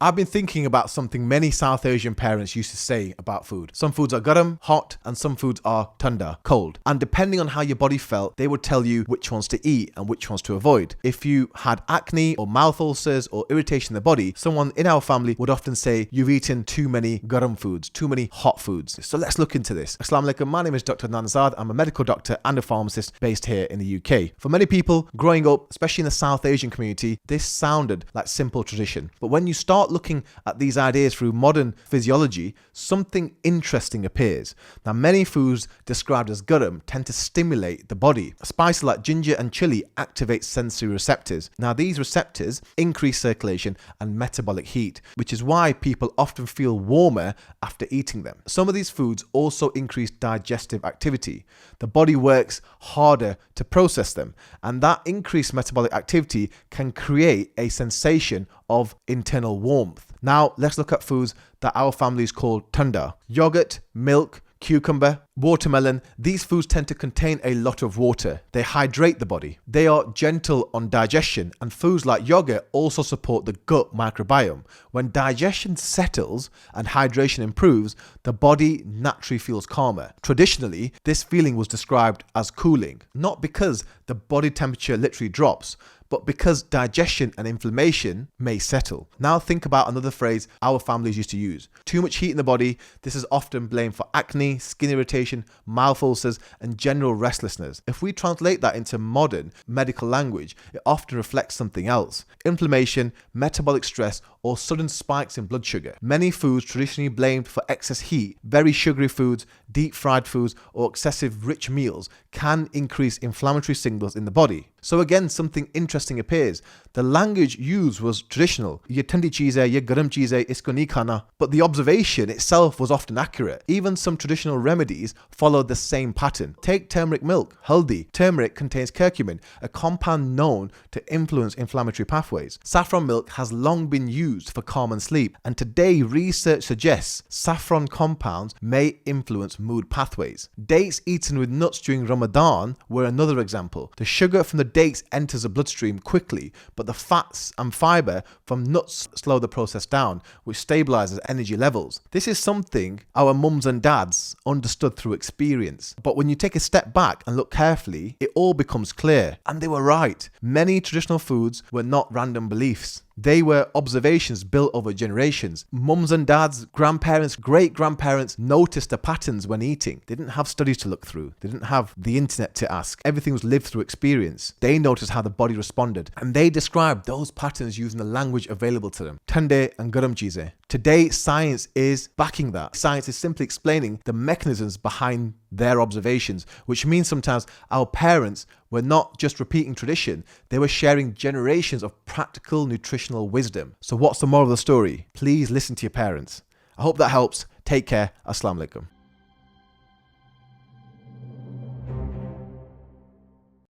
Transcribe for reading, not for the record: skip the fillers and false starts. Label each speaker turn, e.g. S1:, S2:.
S1: I've been thinking about something many South Asian parents used to say about food. Some foods are garam, hot, and some foods are thanda, cold. And depending on how your body felt, they would tell you which ones to eat and which ones to avoid. If you had acne or mouth ulcers or irritation in the body, someone in our family would often say, you've eaten too many garam foods, too many hot foods. So let's look into this. Assalamu alaikum, my name is Dr. Azad. I'm a medical doctor and a pharmacist based here in the UK. For many people, growing up, especially in the South Asian community, this sounded like simple tradition. But when you start looking at these ideas through modern physiology, something interesting appears. Now, many foods described as garam tend to stimulate the body. Spices like ginger and chili activate sensory receptors. Now, these receptors increase circulation and metabolic heat, which is why people often feel warmer after eating them. Some of these foods also increase digestive activity. The body works harder to process them, and that increased metabolic activity can create a sensation of internal warmth. Now, let's look at foods that our families call thanda. Yogurt, milk, cucumber, watermelon. These foods tend to contain a lot of water. They hydrate the body. They are gentle on digestion, and foods like yogurt also support the gut microbiome. When digestion settles and hydration improves, the body naturally feels calmer. Traditionally, this feeling was described as cooling, not because the body temperature literally drops, but because digestion and inflammation may settle. Now think about another phrase our families used to use. Too much heat in the body. This is often blamed for acne, skin irritation, mouth ulcers, and general restlessness. If we translate that into modern medical language, it often reflects something else. Inflammation, metabolic stress, or sudden spikes in blood sugar. Many foods traditionally blamed for excess heat, very sugary foods, deep fried foods, or excessive rich meals can increase inflammatory signals in the body. So again, something interesting appears. The language used was traditional. Ye thandi cheez hai, ye garam cheez hai, isko nahi khana. But the observation itself was often accurate. Even some traditional remedies followed the same pattern. Take turmeric milk, haldi. Turmeric contains curcumin, a compound known to influence inflammatory pathways. Saffron milk has long been used for calm and sleep, and today research suggests saffron compounds may influence mood pathways. Dates eaten with nuts during Ramadan were another example. The sugar from the dates enters the bloodstream quickly, but the fats and fiber from nuts slow the process down, which stabilizes energy levels. This is something our mums and dads understood through experience. But when you take a step back and look carefully, it all becomes clear. And they were right. Many traditional foods were not random beliefs. They were observations built over generations. Mums and dads, grandparents, great-grandparents noticed the patterns when eating. They didn't have studies to look through. They didn't have the internet to ask. Everything was lived through experience. They noticed how the body responded, and they described those patterns using the language available to them. Thande and garam cheeze. Today, science is backing that. Science is simply explaining the mechanisms behind their observations, which means sometimes our parents were not just repeating tradition, they were sharing generations of practical nutritional wisdom. So what's the moral of the story? Please listen to your parents. I hope that helps. Take care. Assalamu alaikum.